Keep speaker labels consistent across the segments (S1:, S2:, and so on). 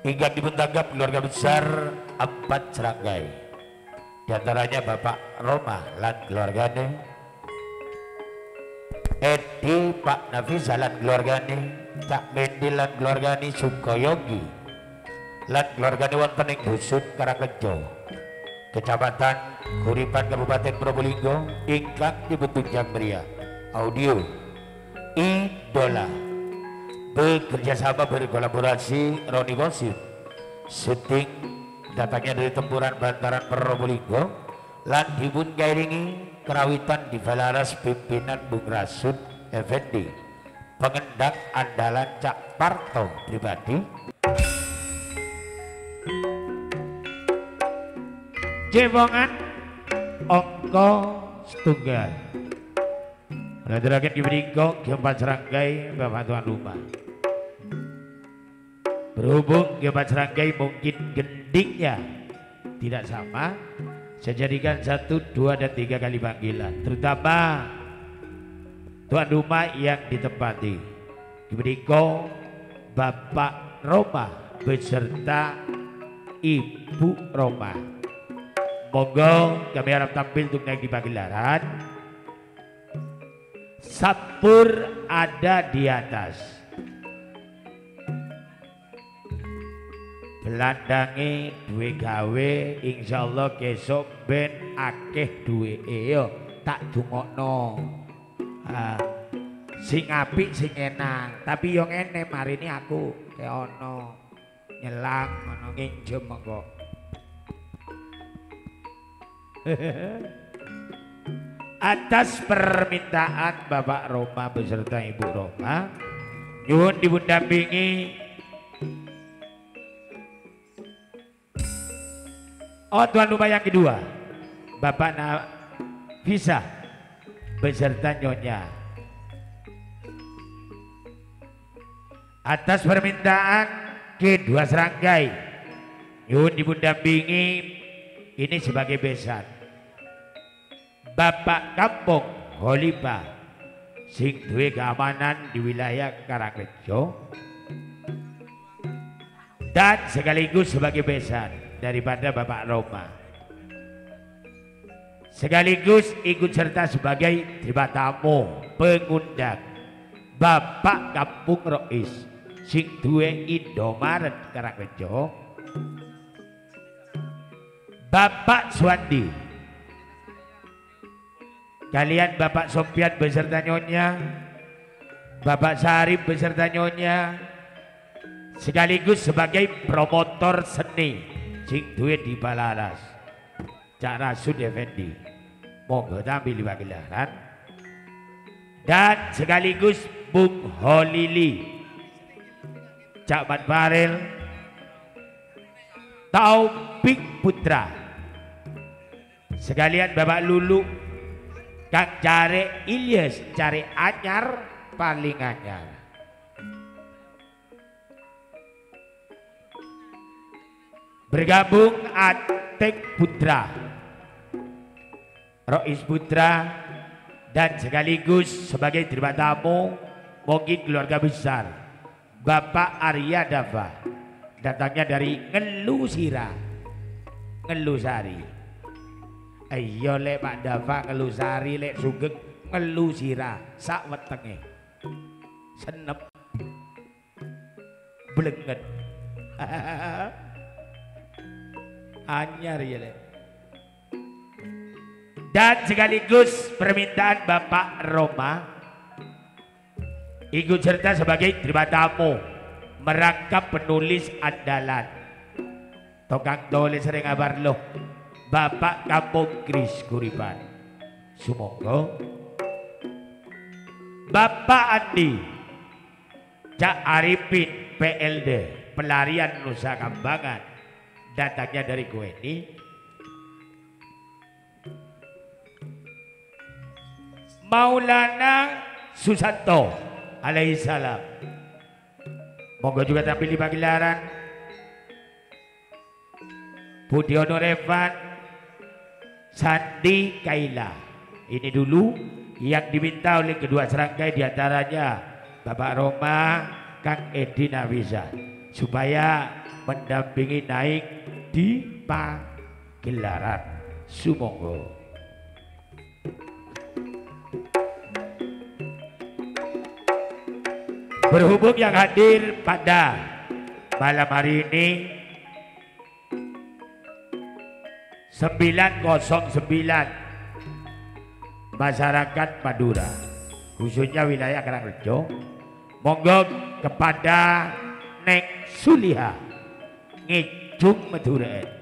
S1: Hingga dibentanggap keluarga besar 4 serangkai. Di antaranya Bapak Roma lan keluargane, Edi Pak Nafis lan keluargane, Cak Mendi lan keluargane, Sukoyogi lan keluargane wonten ing Dusun Karangrejo, Kecamatan Kuripan, Kabupaten Probolinggo, ingkang dipunjang meriah. Audio Idola bekerjasama berkolaborasi Roni Gosip, syuting datangnya dari Tempuran Bantaran Probolinggo lan dipun kairingi kerawitan di Valaras pimpinan Bung Rasud Effendi, pengendang andalan Cak Parto pribadi. Jebongan ongko setunggal Radaraket diberikan keempat serangkai Bapak Tuan Rumah. Berhubung keempat serangkai mungkin gendingnya tidak sama, saya jadikan 1, 2, dan 3 kali panggilan. Terutama Tuan Rumah yang ditempati diberikan Bapak Roma beserta Ibu Roma. Monggo kami harap tampil untuk naik di pagelaran. Sapur ada di atas, belandangi duwe gawe, insyaallah kesok ben akeh duwe yo tak dungokno. Sing apik sing enak, tapi yo ngene marini aku ke ono nyelang ono nginjem monggo. Atas permintaan Bapak Roma beserta Ibu Roma, nyuwun dipun dampingi tuan rumah yang kedua, Bapak Nafisa beserta Nyonya. Atas permintaan kedua serangkai, nyuwun dipun dampingi ini sebagai besan Bapak Kampung Holipa sing duwe keamanan di wilayah Karangrejo, dan sekaligus sebagai besan daripada Bapak Roma, sekaligus ikut serta sebagai terima tamu pengundang Bapak Kampung Rois sing duwe Indomaret Karangrejo, Bapak Swandi kalian Bapak Sopian beserta Nyonya, Bapak Sarip beserta Nyonya, sekaligus sebagai promotor seni sing duwe di Balaras Cak Rasud Effendi. Monggo tampil di pagelaran. Dan sekaligus Bung Holili Cak Mat Barel, Taufik Putra, sekalian Bapak Lulu, Kang Care Ilyas, Care anyar paling anyar. Bergabung Atek Putra, Rois Putra, dan sekaligus sebagai terima tamu mungkin keluarga besar Bapak Arya Dava, datangnya dari Ngelusira, Ngelusari. Ayo lek Pak Dava Ngelusari, lek Sugeng Ngelusira, sak wetenge senep blenget anyar ya lek. Dan sekaligus permintaan Bapak Roma ikut serta sebagai terima tamu merangkap penulis andalan tokang tulis sering kabar loh Bapak Kampung Kris Kuripan. Sumonggo Bapak Andi Cak Arifin PLD pelarian Nusa Kambangan, datangnya dari Kuweni. Maulana Susanto alaihissalam, monggo juga tampil di pagelaran. Budiono Revan, Sandi Kaila, ini dulu yang diminta oleh kedua serangkai, diantaranya Bapak Roma, Kang Edi Nafisa, supaya mendampingi naik di pagelaran. Sumangga. Berhubung yang hadir pada malam hari ini 909 masyarakat Madura, khususnya wilayah Karangrejo, monggo kepada Nek Suliha Ngijung Madura.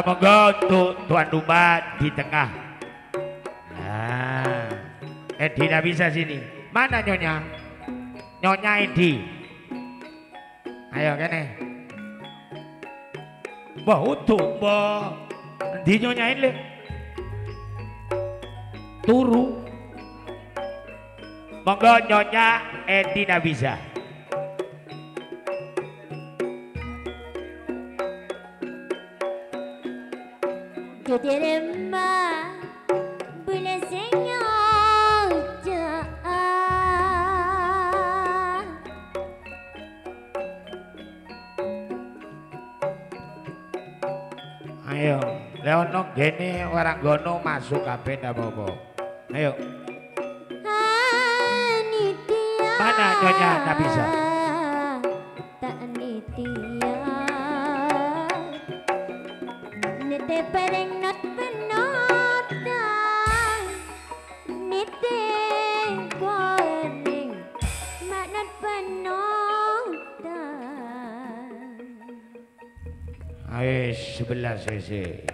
S1: Monggo untuk tuan rumah di tengah. Nah, Edi tidak bisa sini. Mana nyonya? Nyonya Edi. Ayo kene. Wah, utuh, wah. Di nyonya ini. Turu. Monggo nyonya Edi tidak bisa.
S2: Terima boleh senyum
S1: ayo leono gene orang gono masuk kabeh ndak apa-apa. Ayo mana nyonya ndak bisa.
S2: tak nitia nete pereng not penota nete goreng maknat penota.
S1: Ayo sebelah sisi.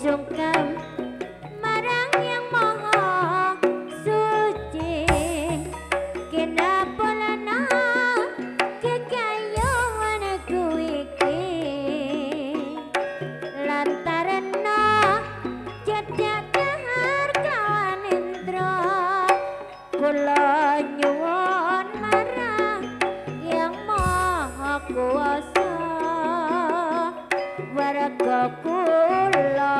S2: sungkem marang yang maha suci kenapa lana kekayaan aku iki lantaran cedak dahar kawan indra kula nyuwun marang yang maha kuasa warga kula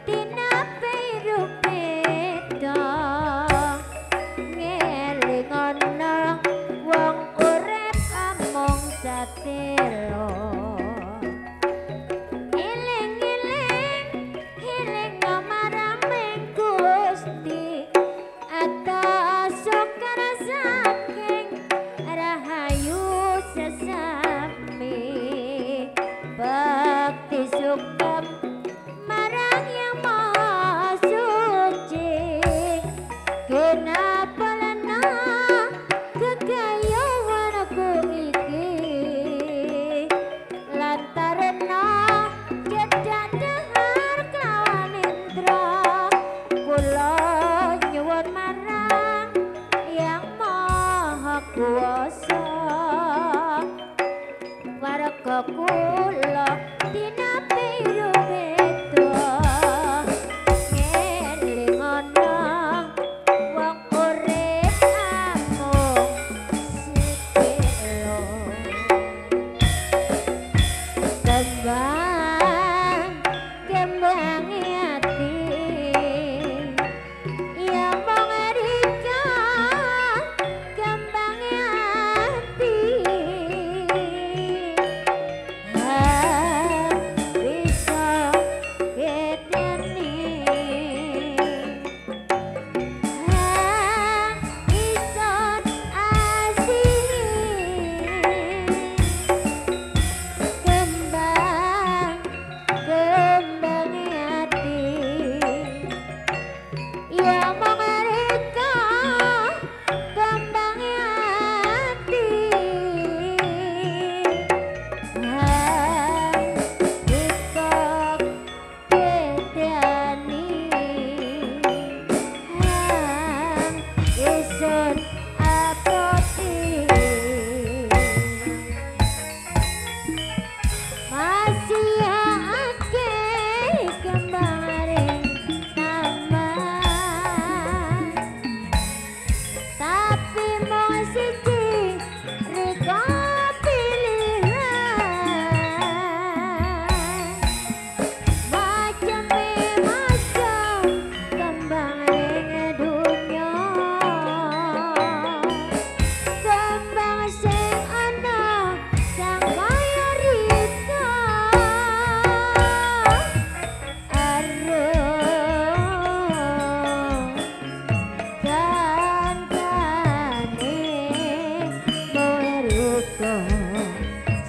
S2: tinapi rupeda ngelingana wong urip amung satelo iling-iling iling marang Gusti atas sukar saking rahayu sesami bakti sukam marang yang maha suci kenapa lana kekayaan aku iki lantaran cedak dahar kawan indra kula nyuwun marang yang maha kuasa warga kula tinapi rupeda ngelingana wong urip amung setelo kembang ati ya mong erika kembang ati bisa keteni ison asih kembang hati ya mereka kembang hati ikut kedani isun apoti masih akeh kemarin taman tapi mau siji riko pilihan macam kembang ring dunya kembang sing ana sang kaya rika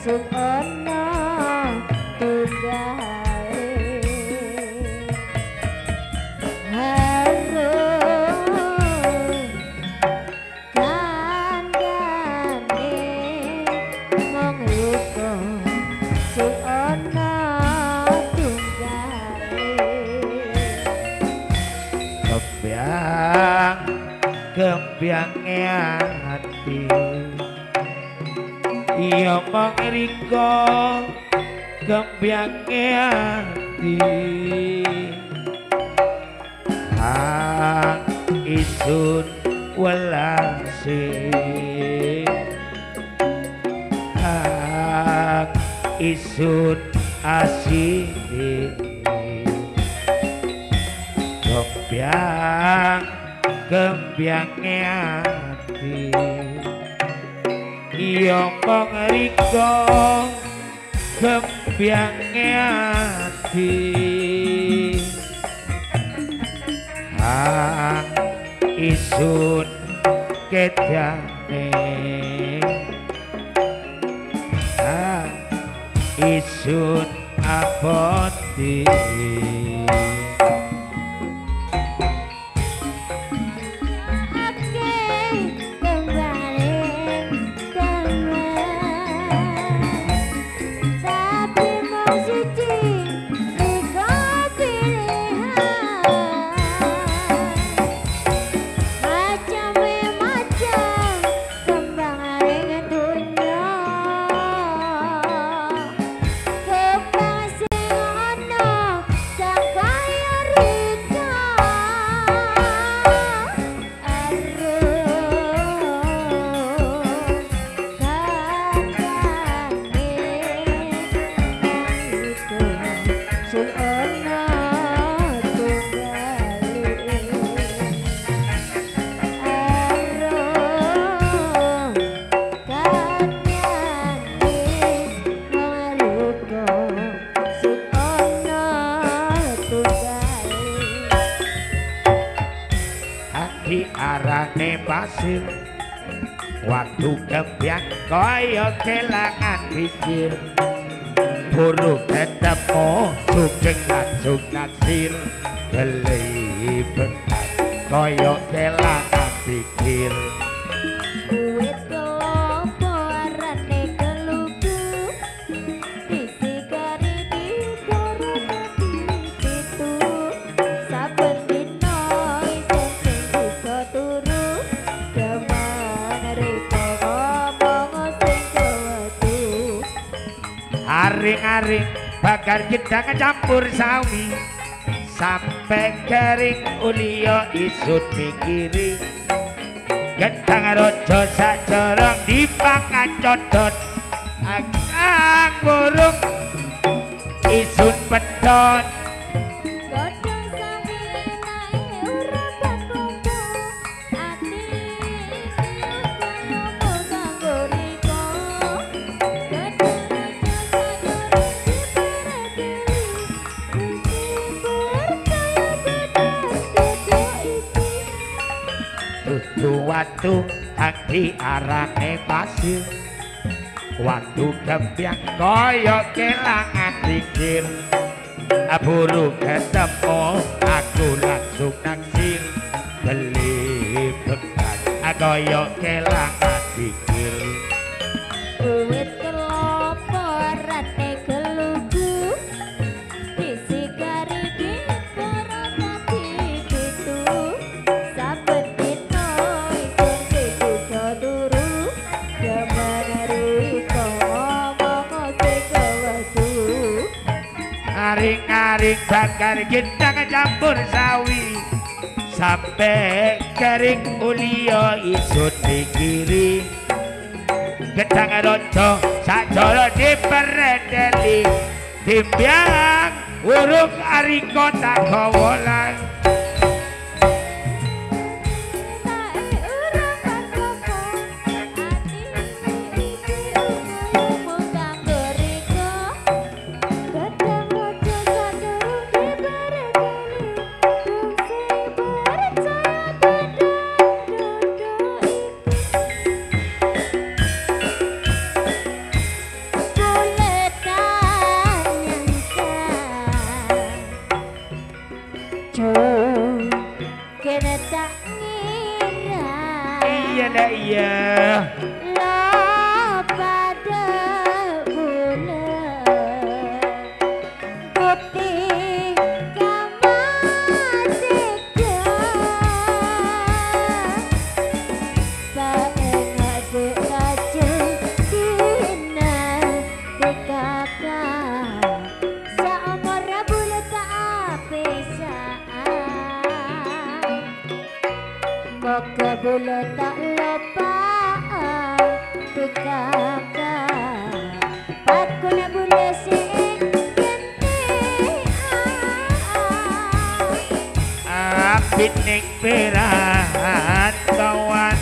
S2: sing ana tunggale kandhane mung luka sing ana tunggale
S1: kembiange hati iya mengriko kembiange hati isun welase isun asine kembiange hati iya mengriko kembiange hati isun kedane isun apoti
S2: tapi mau siji riko pilih
S1: Arane pasir waktu kebiang kaya kelangan pikir buruk ketemu sugeng langsung naksir gelibetan kaya kelangan pikir
S2: Duit kelopo arane kelugu isi kari di dorong pitu saben dino isen sing bisa turu jaman riko ngomong sing kewetu
S1: aring-aring bakar gedang campur sawi sampai kering ulio isut mikiri gedang rojo sacorong dipangan codot akang burung isut pedot
S2: godhong sawi nae urapan kumpu ati ngomong kanggo riko gedang rojo sacorong diperekeli percaya gedang isi
S1: dudu watu hati arane pasir waktu gembyang kaya kelangan pikir aburu ketemu aku langsung naksir gelibetan kaya kelangan pikir
S2: duit kelopo arane kelugu isi kari di dorong pitu saben dino isen bisa turu jaman riko ngomong sing kewetu
S1: aring-aring bakar gedang campur sawi sampai kering ulio isut mikiri gedang rojo sakjolo diperedeli dimbyang urung ariko tak gawolan
S2: nae urapan kumpu ati isi ngomong kanggo riko gedang rojo sacorong diperekeli fungsi percaya gedang dodo kena tak ngira
S1: iya dah iya
S2: lo pada bulan putih kamasika paeng aduk kacung dina dikaka saumur bulan tak pisah moga bulan tak lupa dikaka pakuna bulan sing
S1: apit ning perahan kawan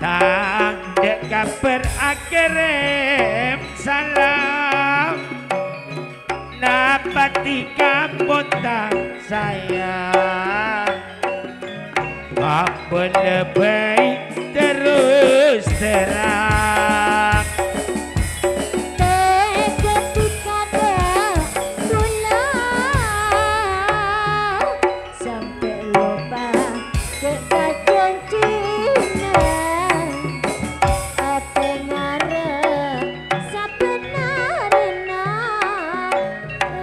S1: tang dek kabar akirim salam napati kampung tak sayang apa lebih terus terang
S2: ketika ada bulan sampai lupa kekacauan Cina ate ngarep sabenarna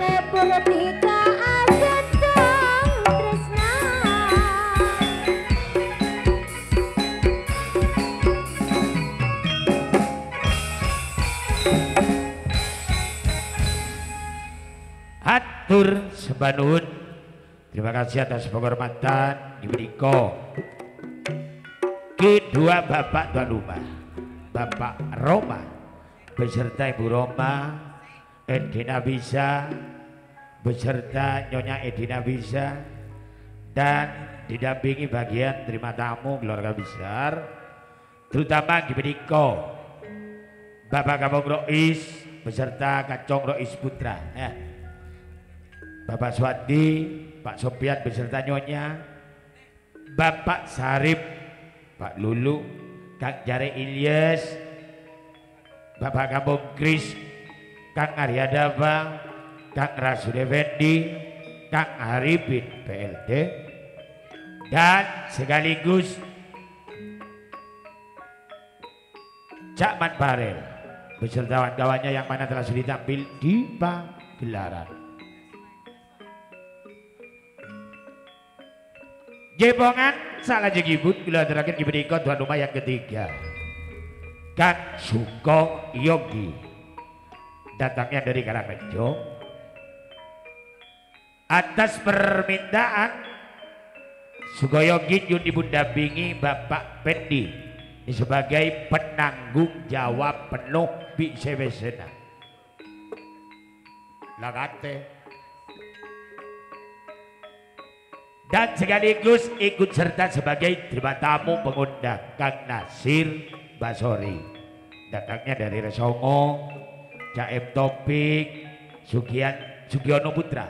S2: lebur tika agentang tresna
S1: Hatur sebanun. Terima kasih atas penghormatan diberikan kedua bapak tuan rumah, Bapak Roma beserta Ibu Roma, Edina Bisa, beserta Nyonya Edina Bisa dan didampingi bagian terima tamu keluarga besar terutama Gibediko Bapak Kampung Rois beserta Kacong Rois Putra ya. Bapak Swati, Pak Sopian beserta Nyonya, Bapak Sarip, Pak Lulu, Kang Jare Ilyas, Bapak Kampung Kris, Kang Aryadava, Kang Rasul Effendi, Kang Arifin PLT, dan sekaligus Cak Man Barel beserta kawan-kawannya yang mana telah sudah tampil di pagelaran. Jebongan salah jegibut gila terakhir diberikan tuan rumah yang ketiga Kang Suko Yogi datangnya dari Karangrejo atas permintaan Suko Yogi yang didampingi Bapak Pendi ini sebagai penanggung jawab penuh Bisewesena Lagate dan sekaligus ikut serta sebagai terima tamu pengundang Kang Nasir Basori datangnya dari Resongo, Cak Topik, Sugiono Putra,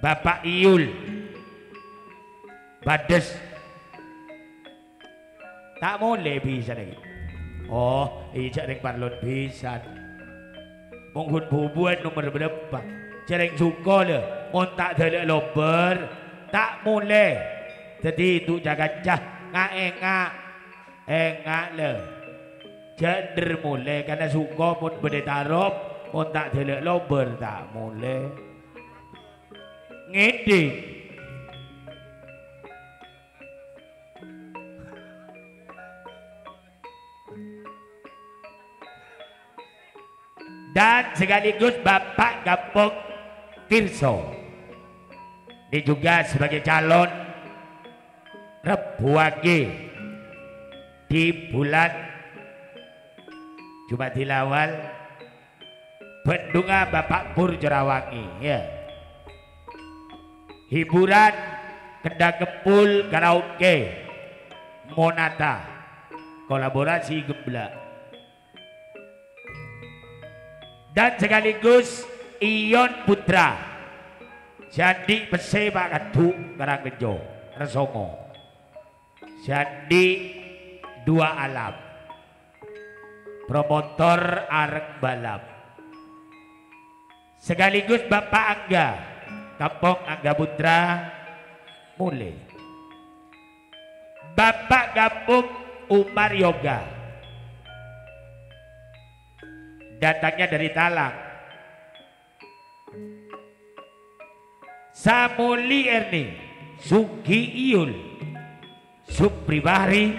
S1: Bapak Iyul, Bades, tak boleh bisa lagi. Oh, ijak ring parlon bisa. Mungkin bubuan nomor berapa? Cereng suka le, montak delek lober. Tak mulai jadi itu jaga cah engak le jender mulai karena suka pun berdetarop pun tak delek lober tak mulai ngedi dan sekaligus Bapak Kampung Tirso dia juga sebagai calon Rebuage di bulan Jumatil Awal Bendunga Bapak Pur Jerawangi ya. Hiburan Kendang Kempul Karaoke Monata kolaborasi Gemblak dan sekaligus Ion Putra jadi Pese Pak Kadu Karangrejo Resongo jadi Dua Alam promotor areng balap sekaligus Bapak Angga Kampung Angga Putra mulai Bapak Kampung Umar Yoga datangnya dari Talang Samuli Erni Sugi Iyul Supribahri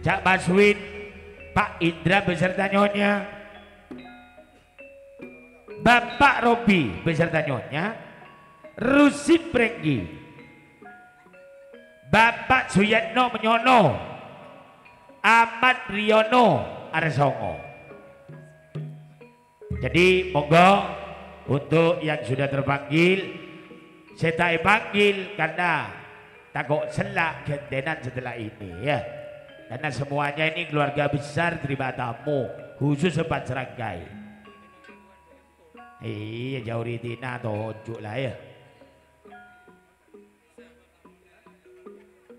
S1: Cak Baswin Pak Indra beserta Nyonya Bapak Robi beserta Nyonya Rusin Prenggi Bapak Suyatno Menyono Ahmad Riono Aresongo jadi monggo untuk yang sudah terpanggil saya tak panggil karena takut selak gentenan setelah ini ya karena semuanya ini keluarga besar terima tamu khusus sempat serangkai iya jauh ritina atau ojuk lah ya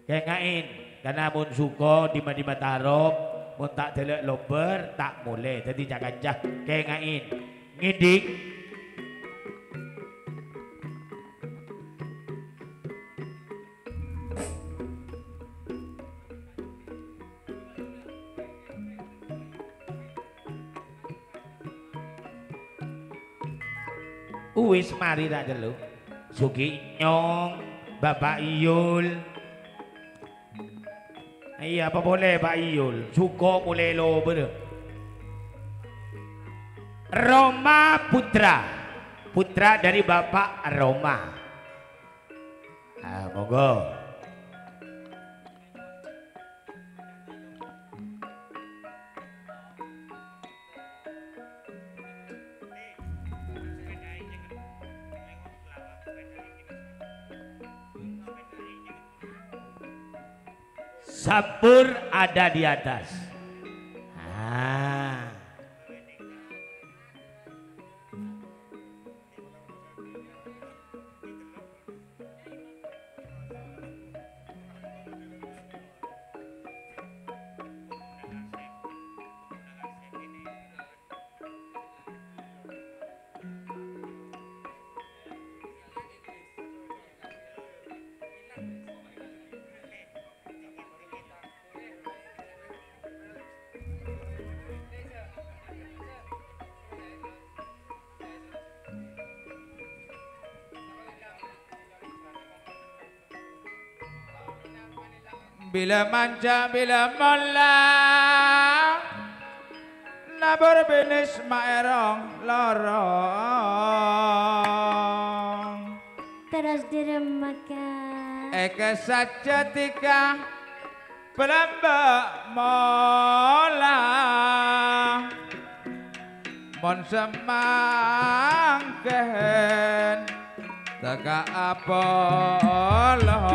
S1: kayak ngain karena mun suko di Tarob mun tak delek lober tak mulai jadi jangan cah kayak ngain ngidik wis mari tak dulu Sugi Nyong Bapak Iyul iya apa boleh Pak Iyul suko mulai lo bener Roma putra dari Bapak Roma monggo Sabur ada di atas. Ah.
S3: Bila manja bila mola nabur binis maerong lorong
S2: Terus diremakan
S3: eke saja tika belamba mola mon semangken teka apolo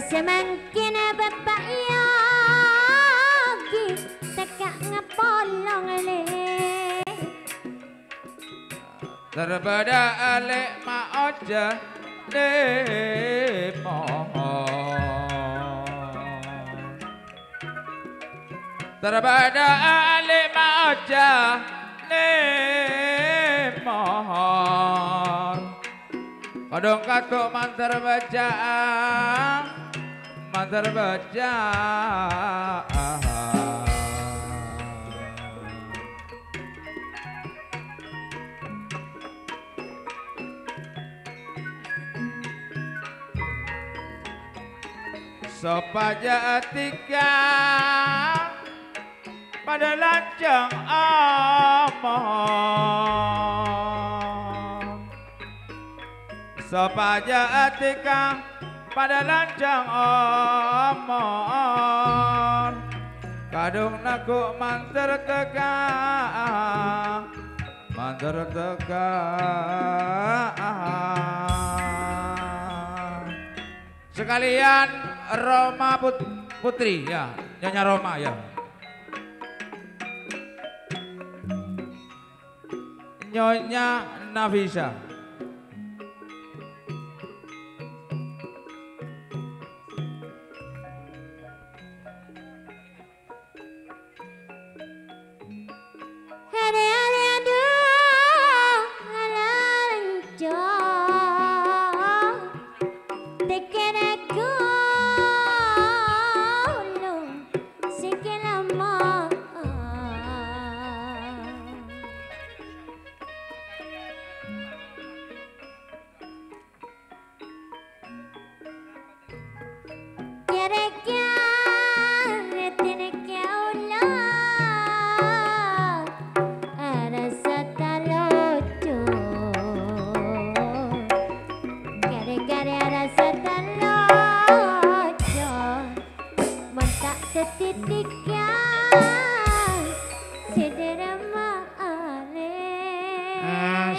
S2: Semakin bapak yogi teka ngepolong le
S3: terbeda alik ma oja demo terbeda alik ma oja demo kadung katuk mantar bacaan mantar baca sopaja atika pada lancang omong sopaja atika pada lancang omong kadung naku mantar teka sekalian Roma Putri ya Nyonya Roma ya Nyonya Nafisa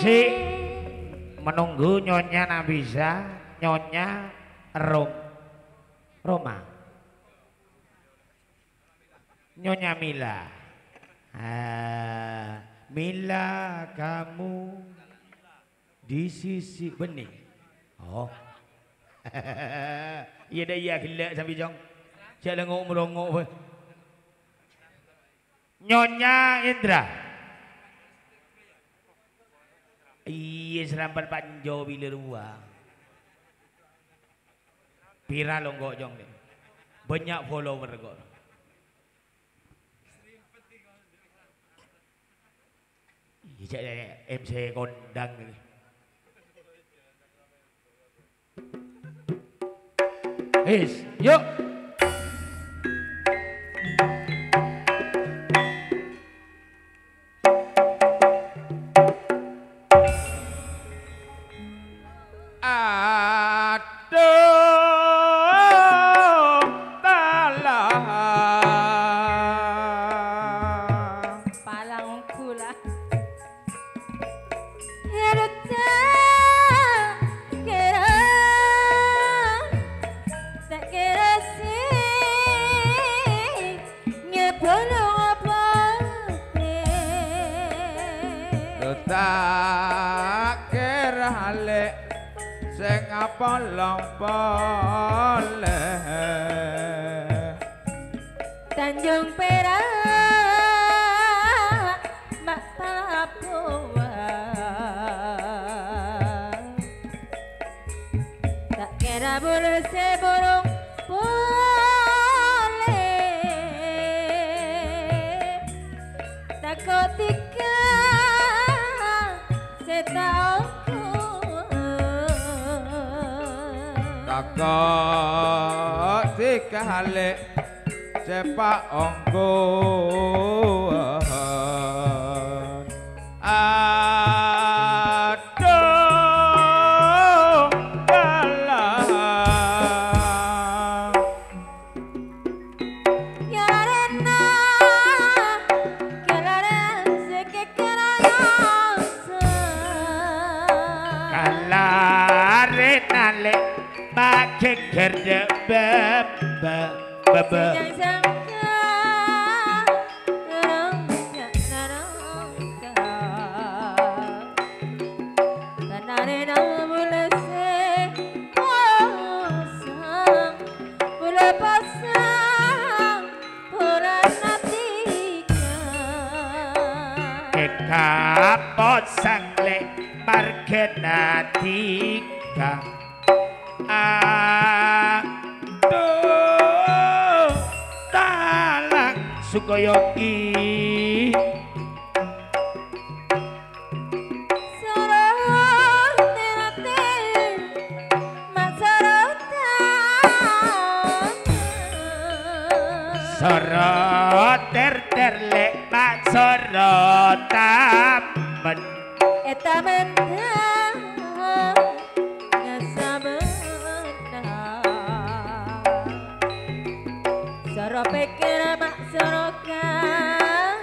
S1: si menunggu Nyonya Nafisa, Nyonya Roma, Nyonya Mila. Mila kamu di sisi benih. Oh, iya dah iya gila sampai jong. Jangan ngomong-ngomong. Nyonya Indra. Iya serampat panjo bila ruang. Pira lo nggak jong deh. Banyak follower kok. Iya MC kondang ni. Yuk.
S3: tak kira lek sing apolong-poleh
S2: Tanjung Perak Mak Papua tak kira boleh seborong boleh takotika setaoku
S3: takok dikale sepak ongko aduh kalah
S2: Yarena kerana sekekerasa
S1: kalarena le make kerde baba baba
S2: Yang sangka rongga narongga Banarena mula sepasang Mula pasang Pura natika
S1: kapot sangle markenatika aduh talang sukoyogi
S2: Sorot teratil Masorotan
S1: sorot terle mak sorotan
S2: Eta mentah Ngasa mentah Soro pikir mak sorokan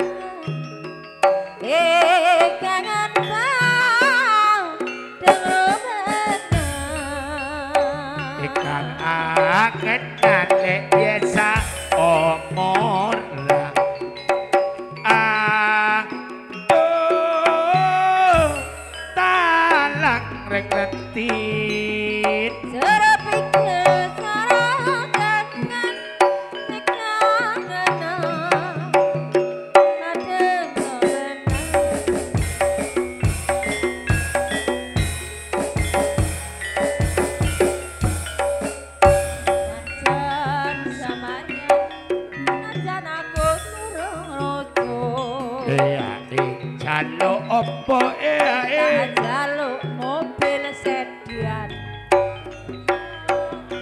S2: Kangen tau Dengar benar
S1: ikan angen nale biasa omor talang rek retit
S2: Soro pikir sorokan Kangen Adem benar Najan samanya Najan aku turun rojo
S1: jalo opo
S2: Jaluk mobil sedan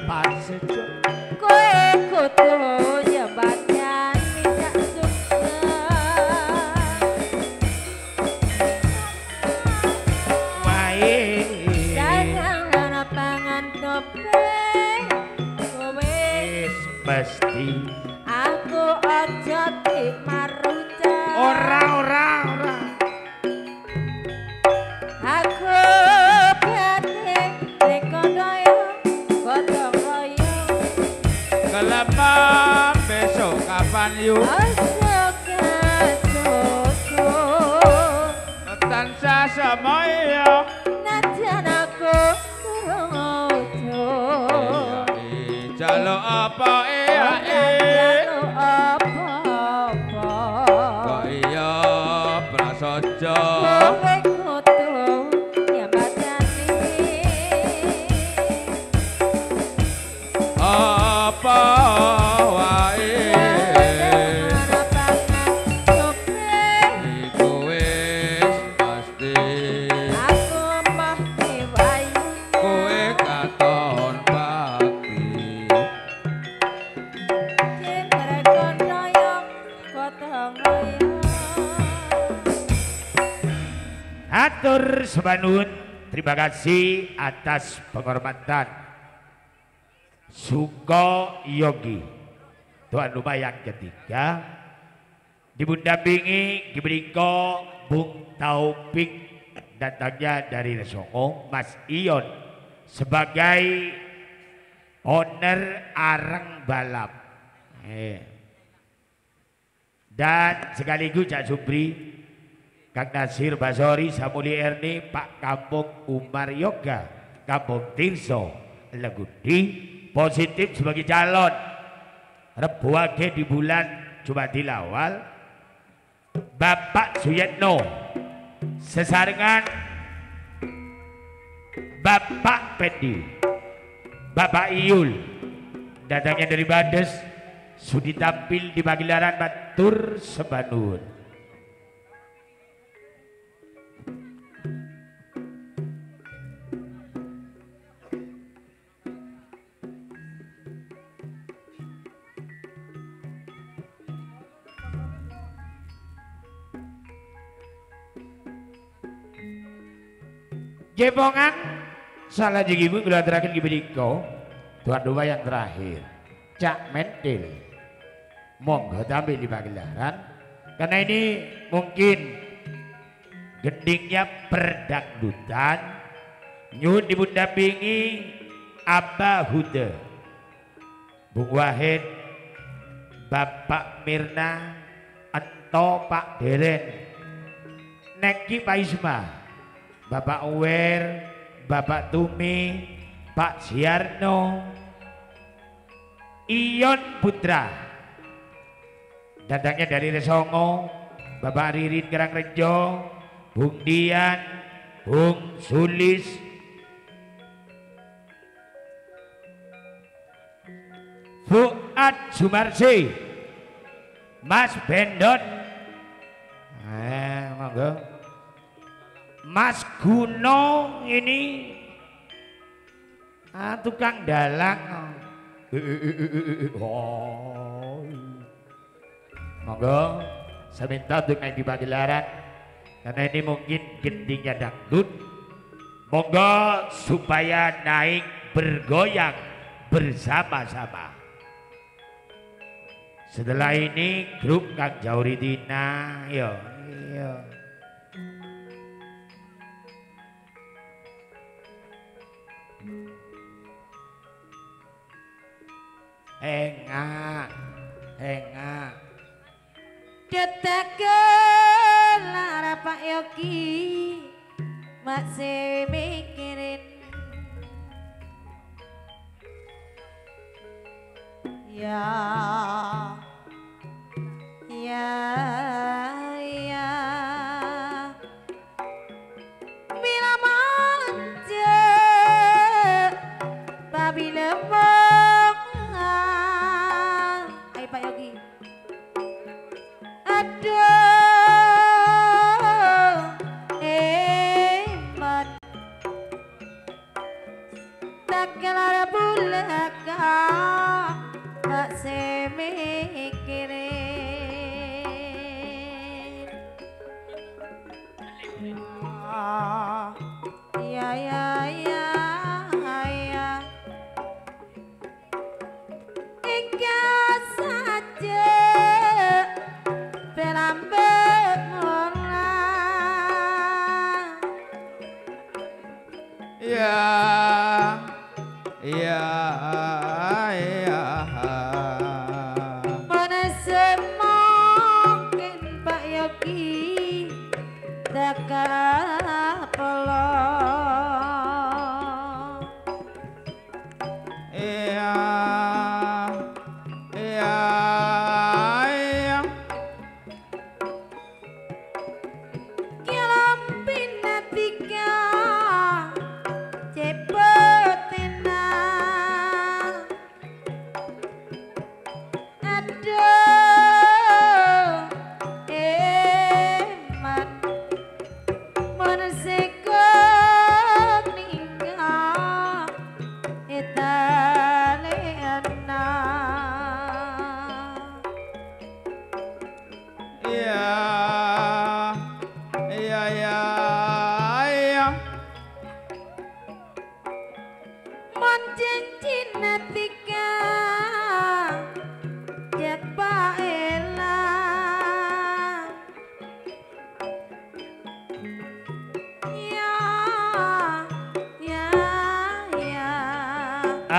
S1: pasejo
S2: Kowe kudu nyebatkan minyak sukses
S1: wae
S2: Jangan ana pangan topeng Kowe
S1: wis mesti
S2: aku aja dik maruca
S1: ora
S2: Aku bate rekodoyo gotong royong
S3: kelemah besok kapan yuk tansah samaya
S2: Najan aku turung ojo
S3: jaluk apa
S2: Jaluk apa-apa
S3: kok iya prasaja
S2: Kowe kudu nyambadani
S3: apa wae
S2: Ana pangan topeng
S3: iku wis pasti
S2: Aku mah diwayu
S3: kowe katon bakti
S2: Cinta kondoyong gotong royong
S1: atur sebanun terima kasih atas penghormatan Suko Yogi tuan rumah yang ketiga dimundampingi Gibriko Bung Taufik datangnya dari Resongo Mas Ion sebagai owner areng balap dan sekaligus Cak Supri Kang Nasir Basori, Samuli Erni, Pak Kampung Umar Yoga, Kampung Tirso Legudi positif sebagai calon Rebuage di bulan Jumadil Awal. Bapak Suyetno sesarengan Bapak Pendi, Bapak Iyul datangnya dari Bades, sudi tampil di pagelaran Batur Sebanur. Jepongan salah jigimu kula terakhir gibediko tuan rumah yang terakhir Cak Mentil monggo tampil di pagelaran karena ini mungkin gendingnya perdangdutan nyun dimundampingi Abah Huda, Bung Wahid, Bapak Mirna, Ento Pak Deren, Neki Pak Isma, Bapak Uwer, Bapak Tumi, Pak Siarno, Ion Putra, datangnya dari Resongo, Bapak Ririn Karangrejo, Bung Dian, Bung Sulis, Fuad Sumarsi, Mas Bendon, monggo. Mas Guno ini tukang dalang. Monggo saya minta untuk naik di pagelaran karena ini mungkin gendingnya dangdut. Monggo supaya naik bergoyang bersama-sama. Setelah ini grup Kang Jauridina, yo. Engak
S2: Detaken lara Pak Yogi masih mikirin ya bila manja babi lemong. Ayo Pak Yogi. Aduh emat tak kelar bulaka tak semikirin ya Engkau saja berambut murah. Mana semungkin Pak Yogi tak pelong.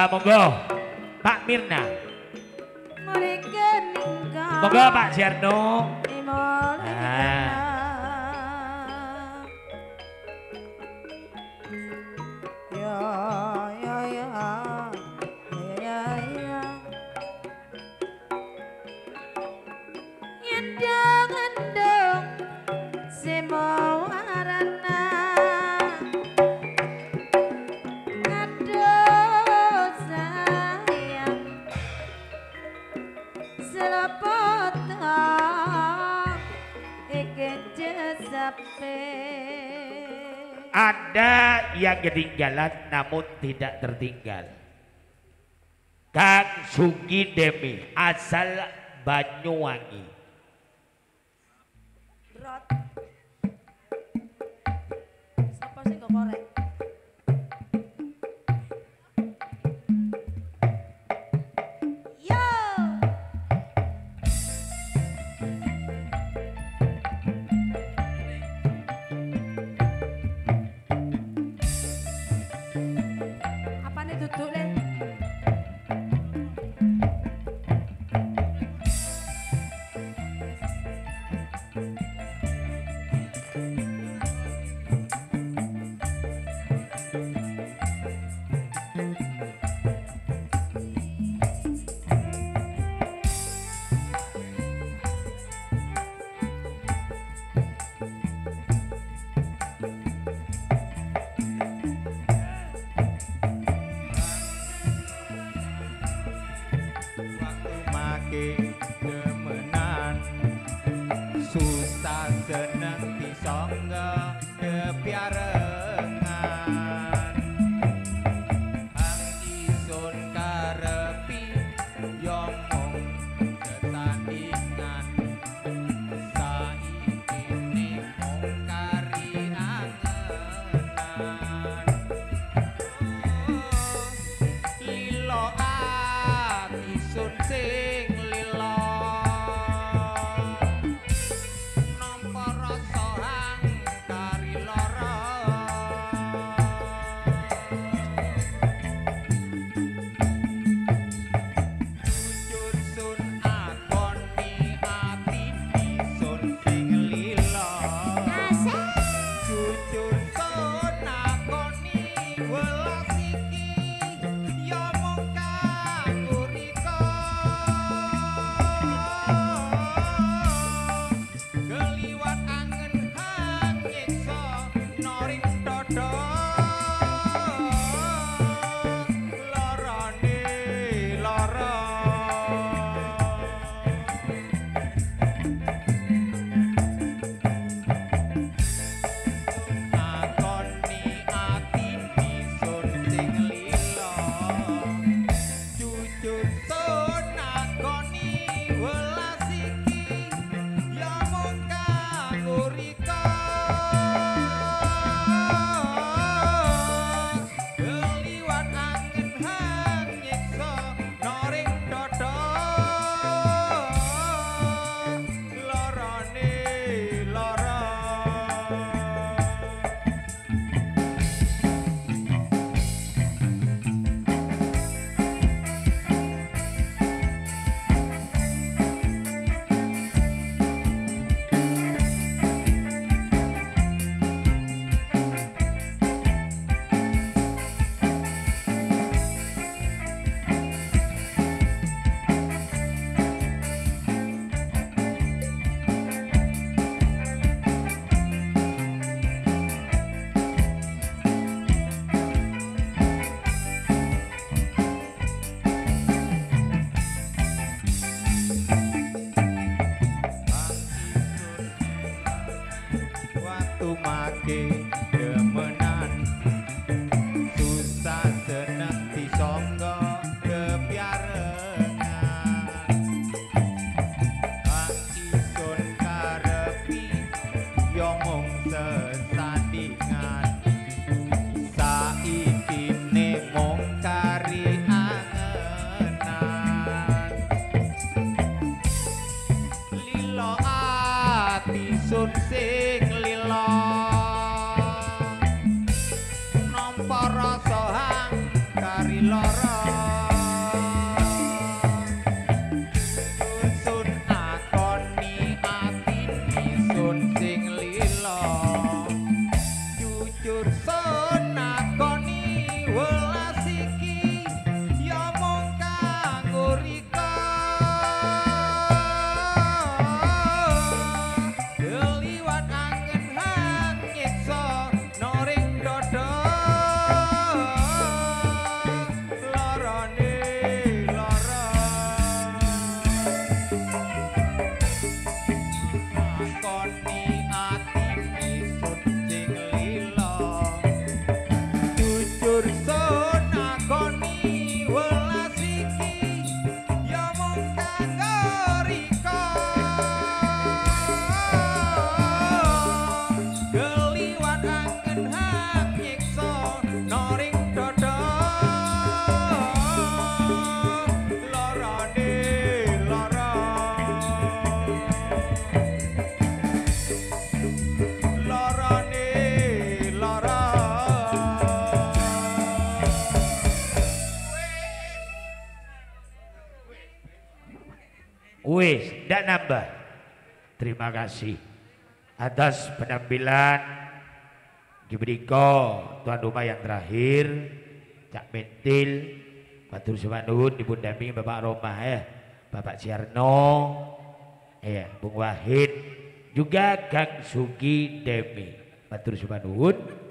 S1: Monggo Pak Mirna, monggo Pak Jarno.
S2: semowarana aduh sayang selapotong ikan jesape.
S1: Ada yang ketinggalan namun tidak tertinggal. Kang Sugi Demi asal Banyuwangi.
S2: Rot. Sapa sing kok korek? Yo. Apane duduk le?
S4: Demenan susah seneng disangga kepiarengan ang isun karepi yomong setandingan saiki ning kari angenan lilo ati sun sing demenan susah seneng disangga kepiarengan ang isun karepi yomong sesandingan saiki mung kari angenan lilo ati sun sing lilo rasa hang kari lara sun akoni atini sun sing lila Keliwat angin hak nyiksa noring dodo lorone loro lorone loro
S1: Wis, ndak nambah. Terima kasih atas penampilan Gibriko tuan rumah yang terakhir Cak Mentil Batur Sumanun Ibu Damping Bapak Roma Bapak Ciarno Bung Wahid juga Kang Sugi Demi Batur Sumanun.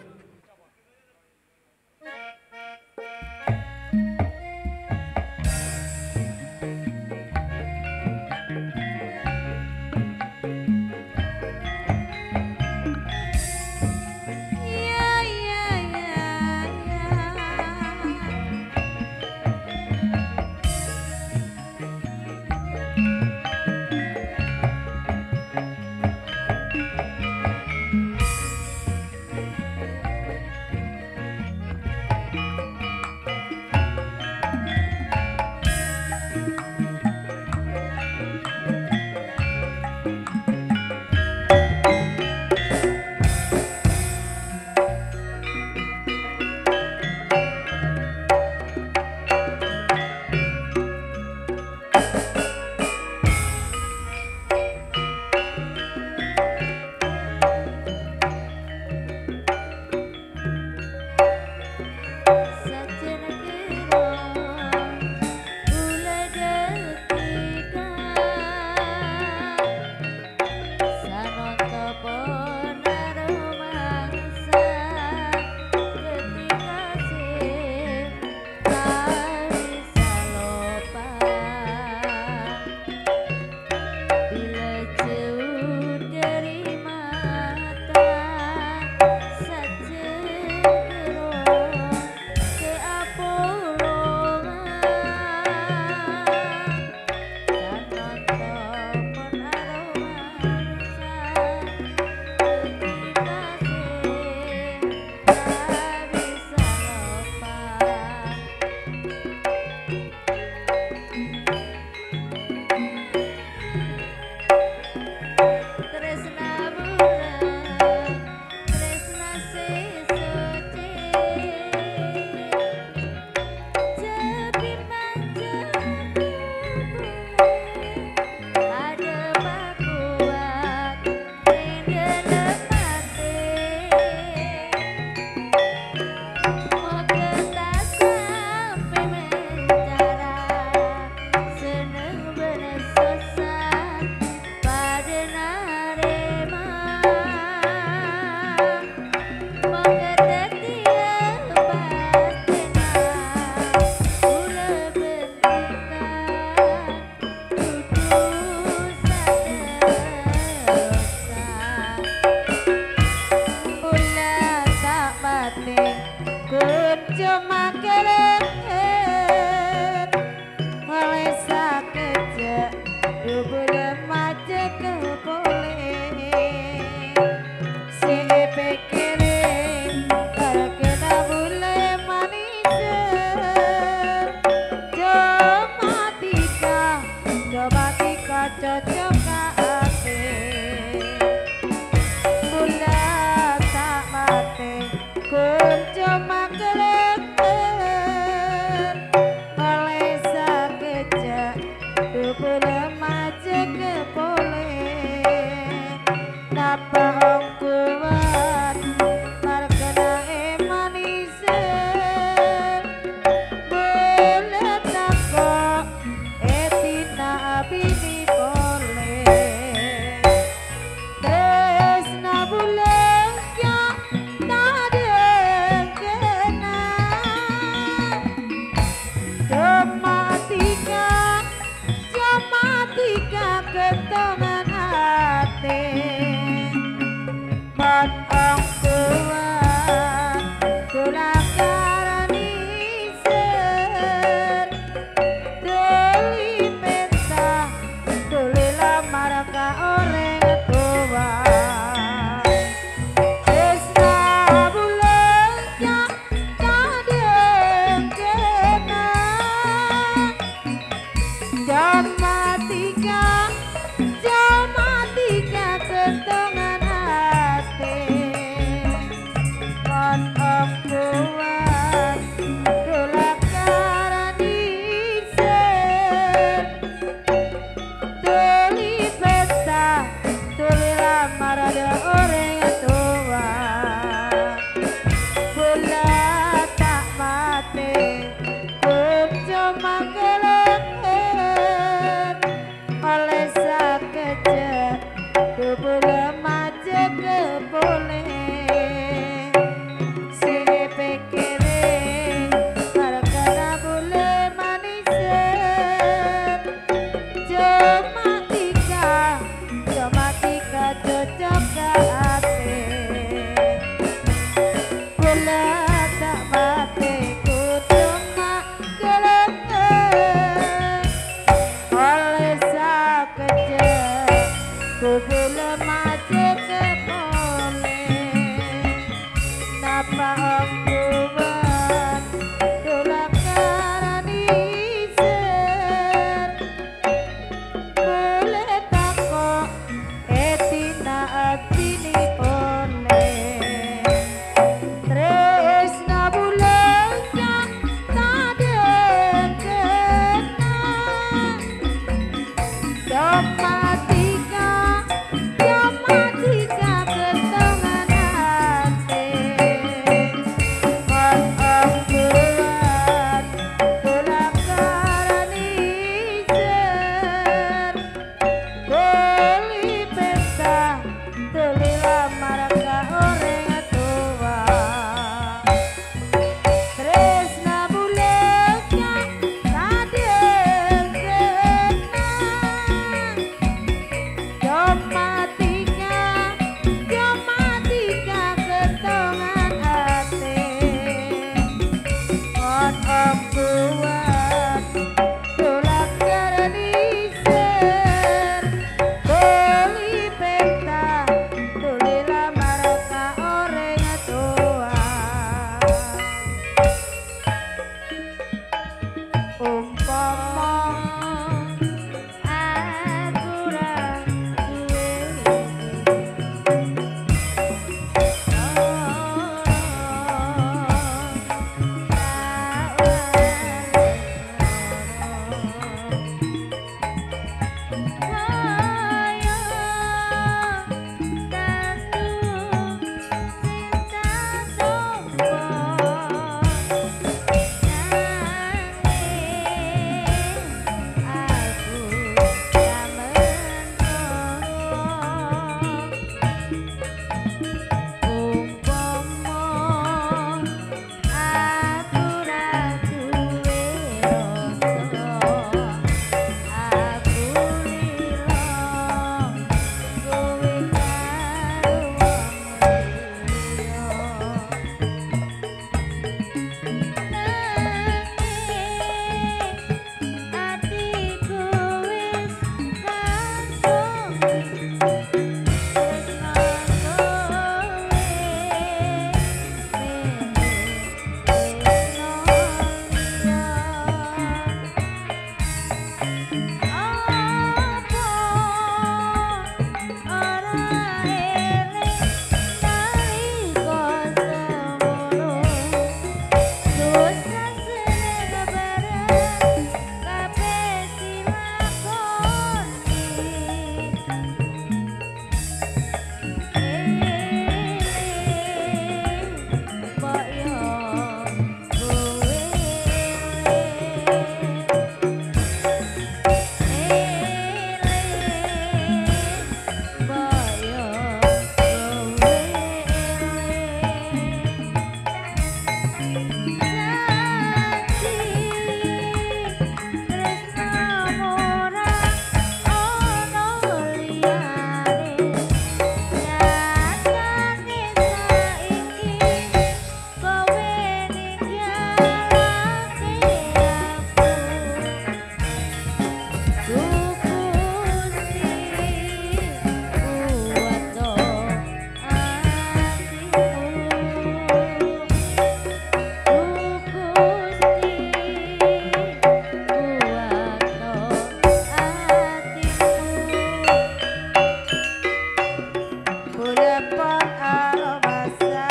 S2: aromasa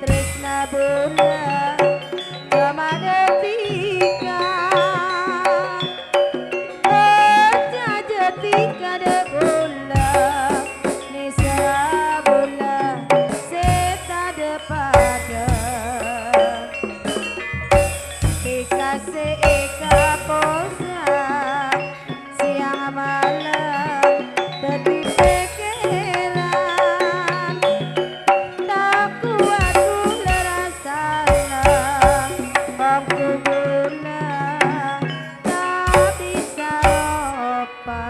S2: tresna bulan jamadepika jajatika de bulan nisa bulan seta de pada kekasih eka posa siang malam tepi pikiran tak kuat gula rasalah waktu gula tak bisa lupa.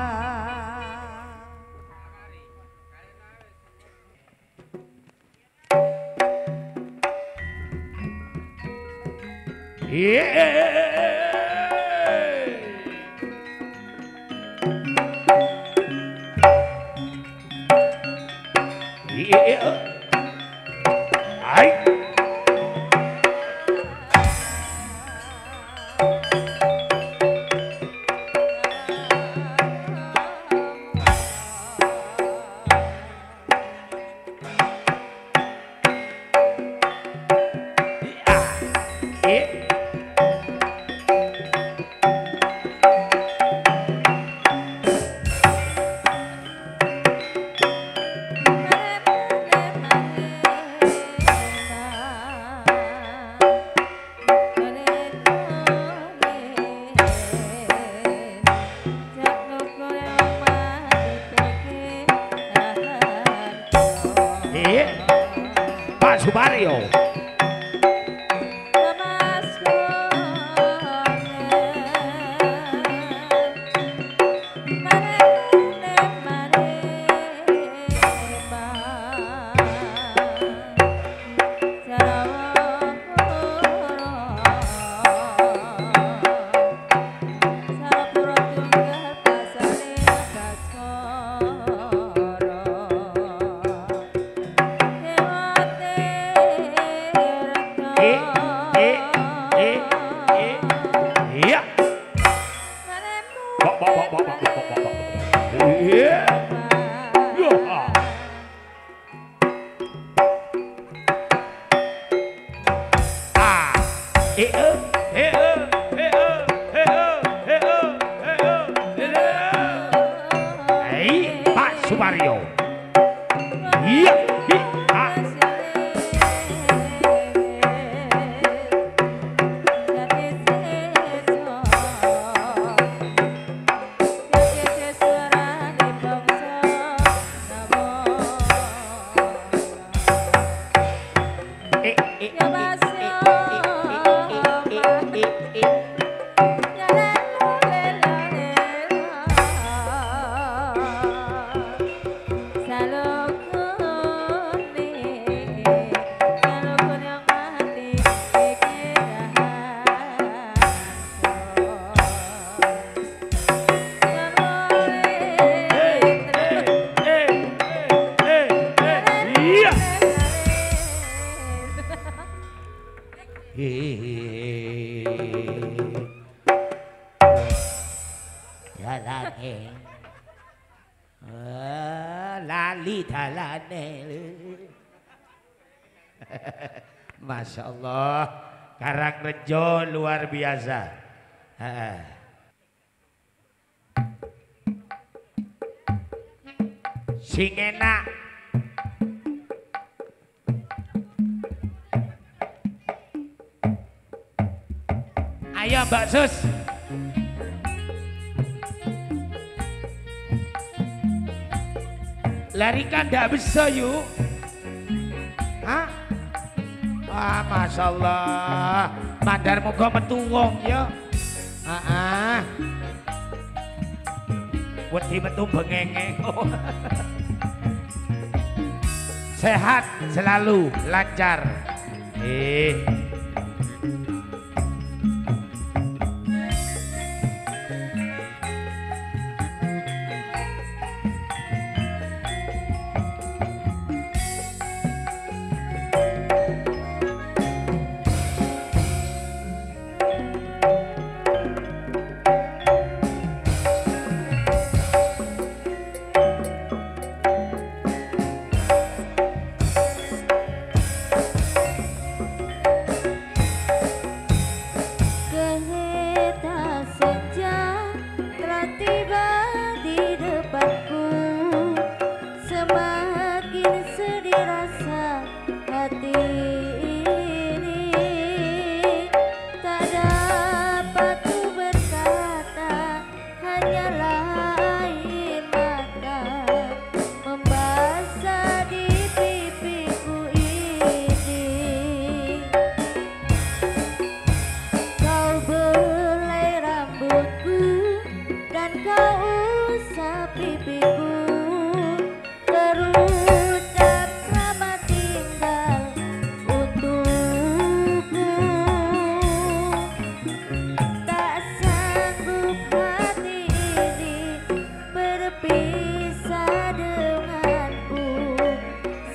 S1: Pak Subaryo. Iya. Iya. Pak Subaryo. Iya. Lali dalane. Masya Allah, Karangrejo luar biasa. Sing enak. Ayo Mbak Sus. Lari kan ndak bisa yuk. Hah? Wah, Masya Allah. Mandar moga metu wong ya. Wedi metu bengenge. Sehat selalu, lancar.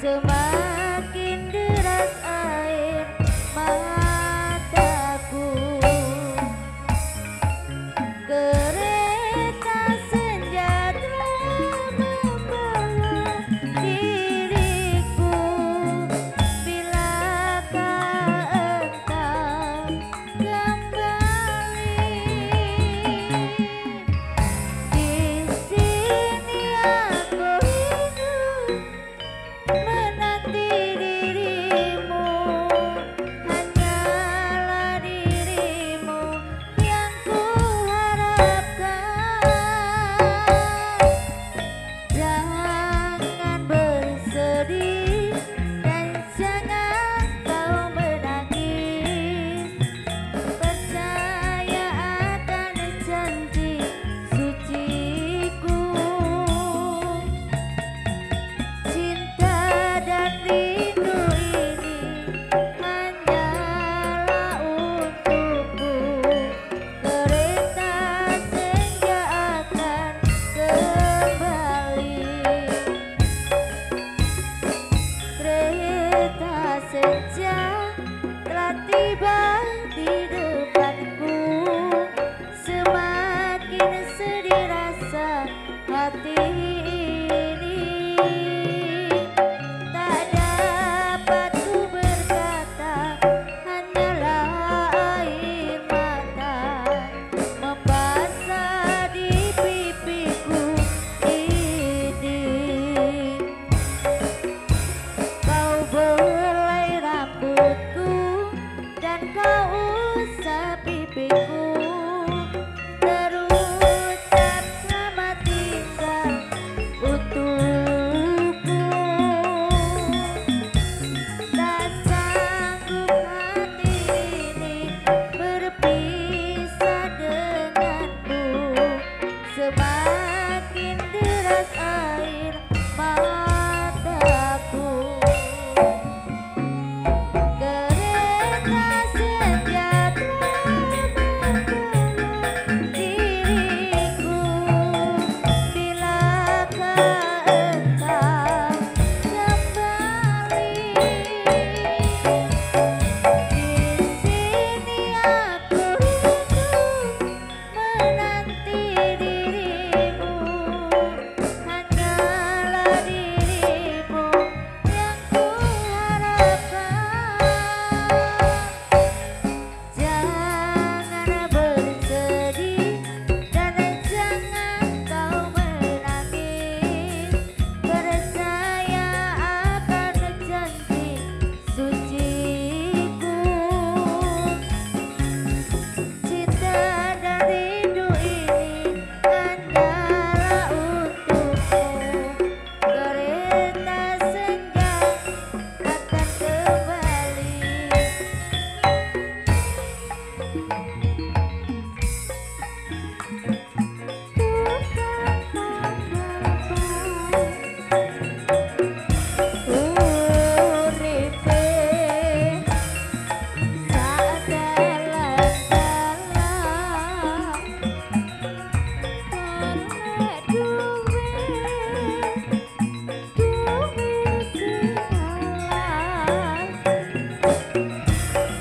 S2: semakin deras air mataku. Kereta senja telah membawa diriku. Bilakah engkau kembali? Di sini aku hidup menanti dirimu. Hanyalah dirimu yang kuharapkan. Jangan bersedih dan jangan kau menangis. Percaya akan janji suciku. Cinta dan rindu ini hanyalah untukku. Kereta senja akan kembali. Kereta senja telah tiba di depanku. Semakin sedih rasa hati ini. Tak dapat ku berkata, hanyalah air mata membasah di pipiku ini. Kau belai rambutku dan kau usap pipiku. Terucap selamat tinggal untukku. Tak sanggup hati ini berpisah denganmu. Semakin deras air mataku. Kereta senja telah membawa diriku. Bilakah engkau kembali? Di sini aku hidup menanti dirimu. Hanyalah dirimu yang kuharapkan. Jangan bersedih dan jangan kau menangis. Percaya akan janji suciku. Cinta dan rindu ini hanyalah untukmu. Kereta senja akan kembali. Uripe sak dalan-dalan karena duwe ketinggalan.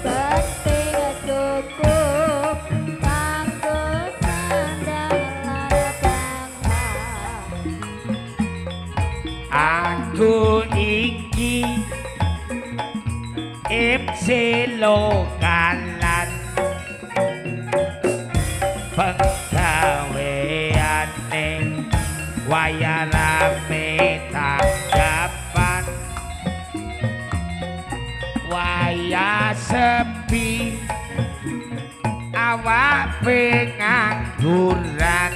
S2: Bante gak cukup kanggo sandalan tangan.
S1: Aku iki MC lokalan penggaweane wayah rame tanggapan. Wayah sepi awak pengangguran.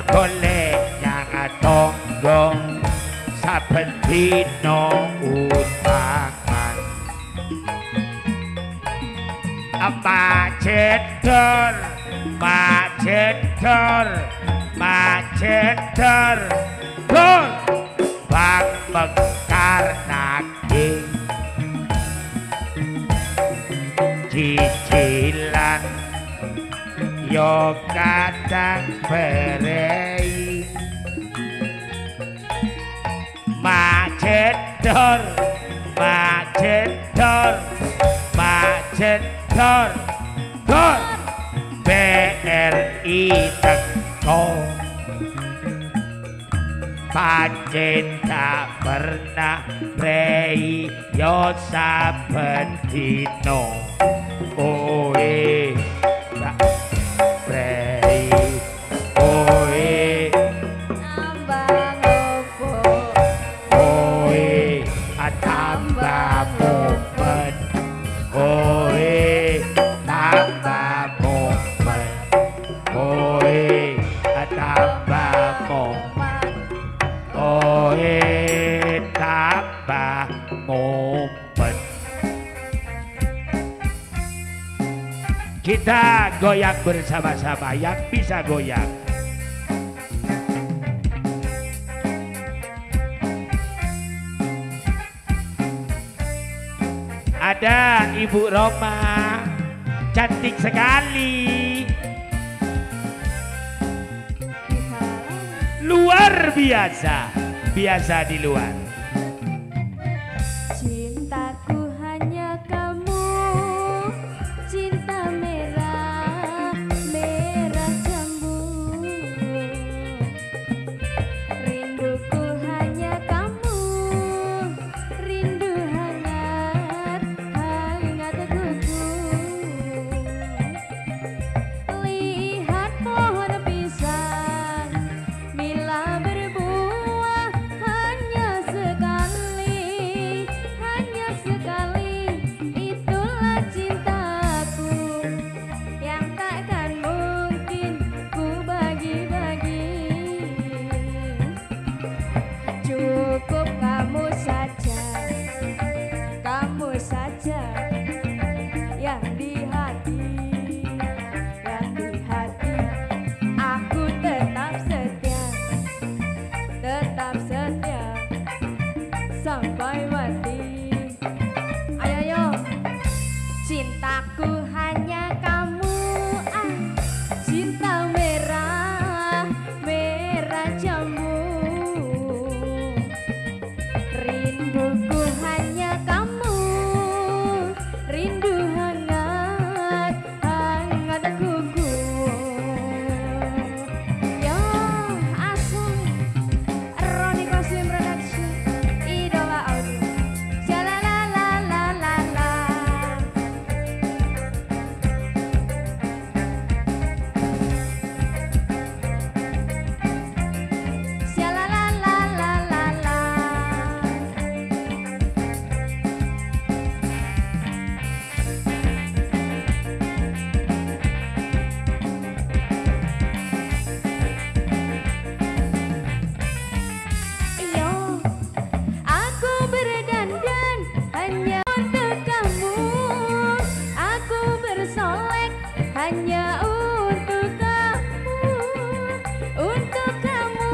S1: Golek nyang tonggo saben dina utangan. Macedor, macedor, macedor, dur bang mekar naging. Cicilan yo kadang berei cendor, mak cendor, mak cendor, dor, BRI teko. Pancen tak pernah prei yo saben dino. Oe tak prei, oe
S2: Ambang opo
S1: oe tambah momen, oe tambah momen, oe tambah momen, oe tambah momen. Kita goyang bersama-sama yang bisa goyang. Ada Ibu Roma, cantik sekali, luar biasa, biasa di luar.
S2: Cintaku hanya kamu, cinta merah, merah jambu. Rinduku hanya kamu, rindu hangat, hangat kuku. Lihat pohon pisang, bila berbuah hanya sekali, itulah cintaku yang takkan mungkin ku bagi-bagi. Cukup kamu saja yang di hati, aku tetap setia sampai mati. Ayo, cintaku hanya kamu, cinta merah, merah jambu. Rinduku hanya kamu, rindu hangat, hangat kuku. Yo, asum Roni Kosim Production, Idola Audio. Jalalalalala. Iyo, aku berdandan hanya untuk kamu, aku bersolek hanya untuk kamu, untuk kamu.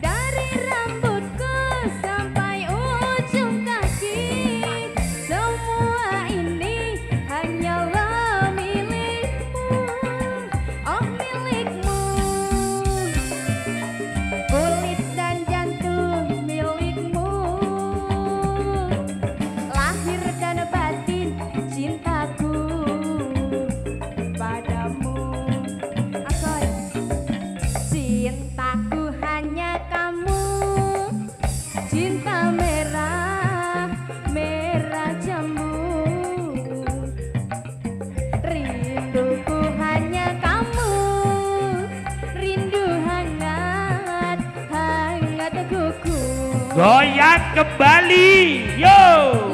S2: Dari rambutku sampai ujung kaki, semua ini hanyalah milikmu, oh milikmu. Kulit dan jantung milikmu, lahir dan batin cintaku padamu. Asoy, cintaku hanya kamu, cinta merah, merah jambu. Rinduku hanya kamu, rindu hangat, hangat kuku.
S1: Goyang kembali, yo.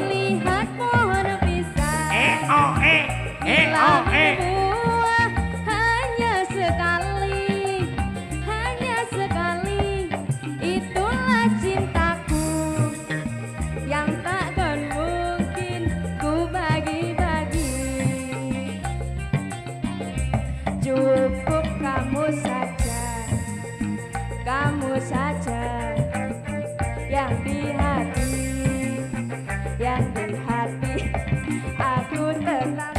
S2: Lihat pohon pisang,
S1: Oh
S2: berbuah hanya sekali, itulah cintaku yang takkan mungkin ku bagi-bagi. Cukup kamu saja yang di hati, aku tetap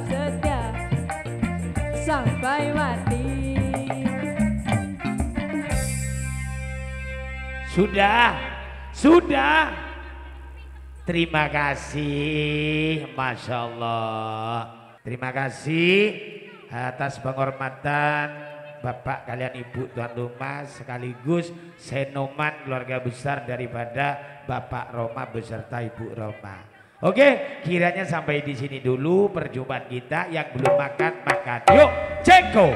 S2: setia sampai mati.
S1: Sudah. Terima kasih, Masya Allah. Terima kasih atas penghormatan Bapak kalian Ibu tuan rumah sekaligus senoman keluarga besar daripada Bapak Roma beserta Ibu Roma. Oke, kiranya sampai di sini dulu perjumpaan kita. Yang belum makan, makan. Yuk, ceko.